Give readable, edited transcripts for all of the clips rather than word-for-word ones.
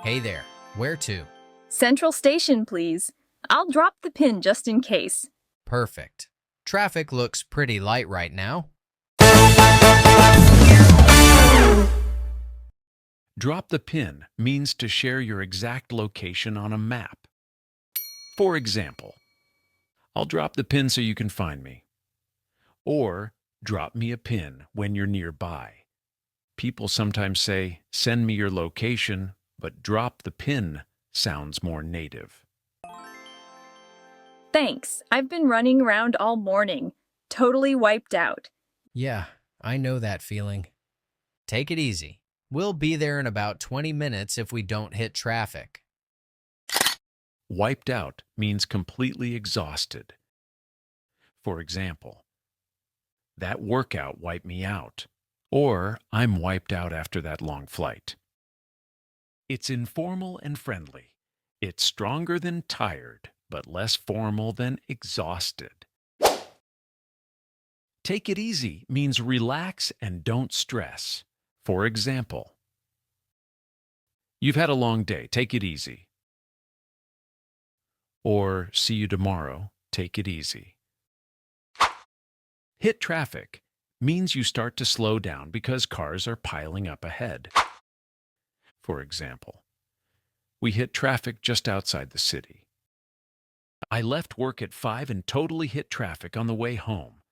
Hey there, where to? Central Station, please. I'll drop the pin just in case. Perfect. Traffic looks pretty light right now. Drop the pin means to share your exact location on a map. For example, I'll drop the pin so you can find me. Or drop me a pin when you're nearby. People sometimes say, send me your location, but drop the pin sounds more native. Thanks. I've been running around all morning. Totally wiped out. Yeah, I know that feeling. Take it easy. We'll be there in about 20 minutes if we don't hit traffic. Wiped out means completely exhausted. For example, that workout wiped me out, or I'm wiped out after that long flight. It's informal and friendly. It's stronger than tired, but less formal than exhausted. Take it easy means relax and don't stress. For example, you've had a long day, take it easy. Or see you tomorrow, take it easy. Hit traffic means you start to slow down because cars are piling up ahead. For example, we hit traffic just outside the city. I left work at 5 and totally hit traffic on the way home.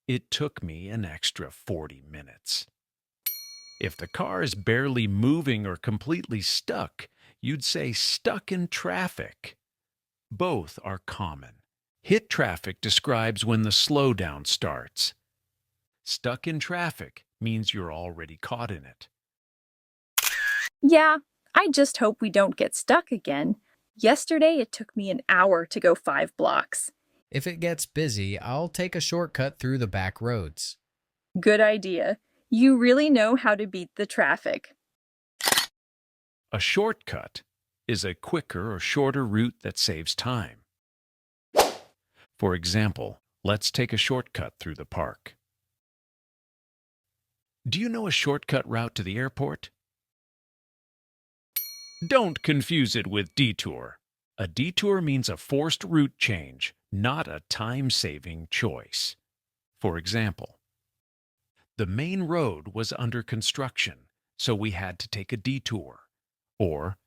It took me an extra 40 minutes. If the car is barely moving or completely stuck, you'd say stuck in traffic. Both are common. Hit traffic describes when the slowdown starts. Stuck in traffic means you're already caught in it. Yeah, I just hope we don't get stuck again. Yesterday, it took me an hour to go 5 blocks. If it gets busy, I'll take a shortcut through the back roads. Good idea. You really know how to beat the traffic. A shortcut is a quicker or shorter route that saves time. For example, let's take a shortcut through the park. Do you know a shortcut route to the airport? Don't confuse it with detour. A detour means a forced route change, not a time-saving choice. For example, the main road was under construction, so we had to take a detour. Or,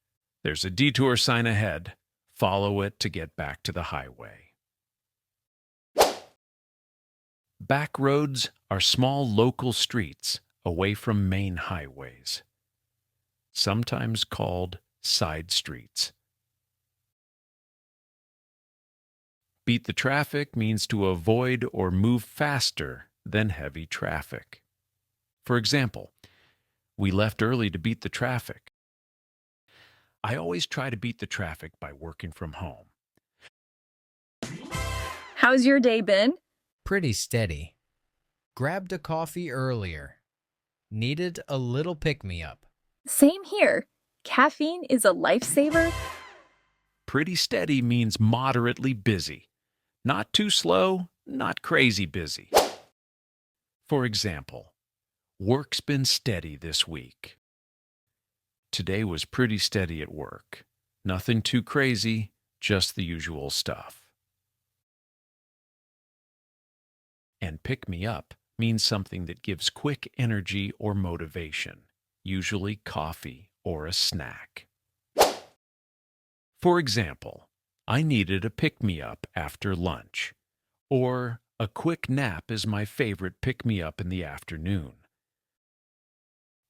there's a detour sign ahead, follow it to get back to the highway. Back roads are small local streets away from main highways, sometimes called side streets. Beat the traffic means to avoid or move faster than heavy traffic. For example, we left early to beat the traffic. I always try to beat the traffic by working from home. How's your day been? Pretty steady. Grabbed a coffee earlier. Needed a little pick-me-up. Same here. Caffeine is a lifesaver. Pretty steady means moderately busy. Not too slow, not crazy busy. For example, work's been steady this week. Today was pretty steady at work. Nothing too crazy, just the usual stuff. And pick me up means something that gives quick energy or motivation, usually coffee or a snack. For example, I needed a pick-me-up after lunch, or a quick nap is my favorite pick-me-up in the afternoon.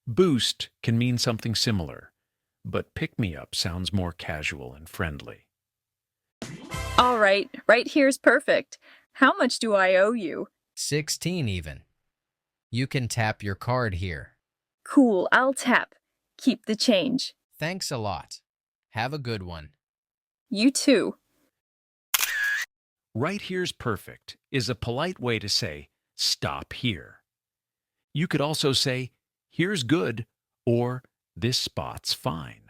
Boost can mean something similar, but pick-me-up sounds more casual and friendly. All right, right here's perfect. How much do I owe you? 16 even. You can tap your card here. Cool, I'll tap. Keep the change. Thanks a lot. Have a good one. You too. Right here's perfect is a polite way to say, stop here. You could also say, here's good, or this spot's fine.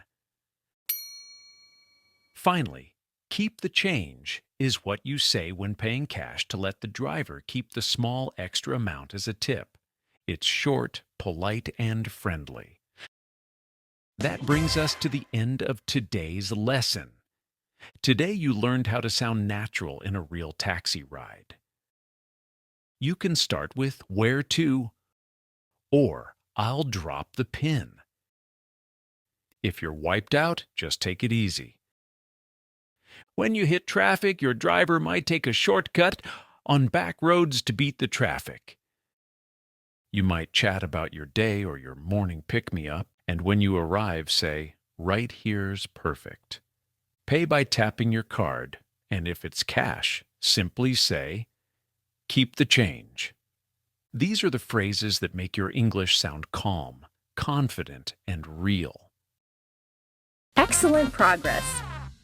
Finally, keep the change is what you say when paying cash to let the driver keep the small extra amount as a tip. It's short, polite, and friendly. That brings us to the end of today's lesson. Today you learned how to sound natural in a real taxi ride. You can start with "where to" or "I'll drop the pin." If you're wiped out, just take it easy. When you hit traffic, your driver might take a shortcut on back roads to beat the traffic. You might chat about your day or your morning pick-me-up, and when you arrive, say, "Right here's perfect." Pay by tapping your card, and if it's cash, simply say, "Keep the change." These are the phrases that make your English sound calm, confident, and real. Excellent progress.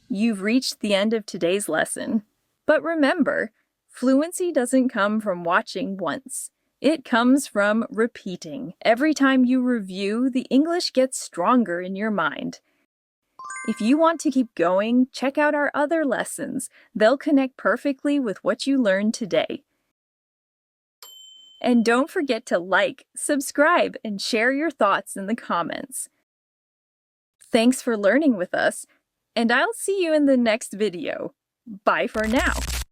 You've reached the end of today's lesson. But remember, fluency doesn't come from watching once. It comes from repeating. Every time you review, the English gets stronger in your mind. If you want to keep going, check out our other lessons. They'll connect perfectly with what you learned today. And don't forget to like, subscribe, and share your thoughts in the comments. Thanks for learning with us, and I'll see you in the next video. Bye for now.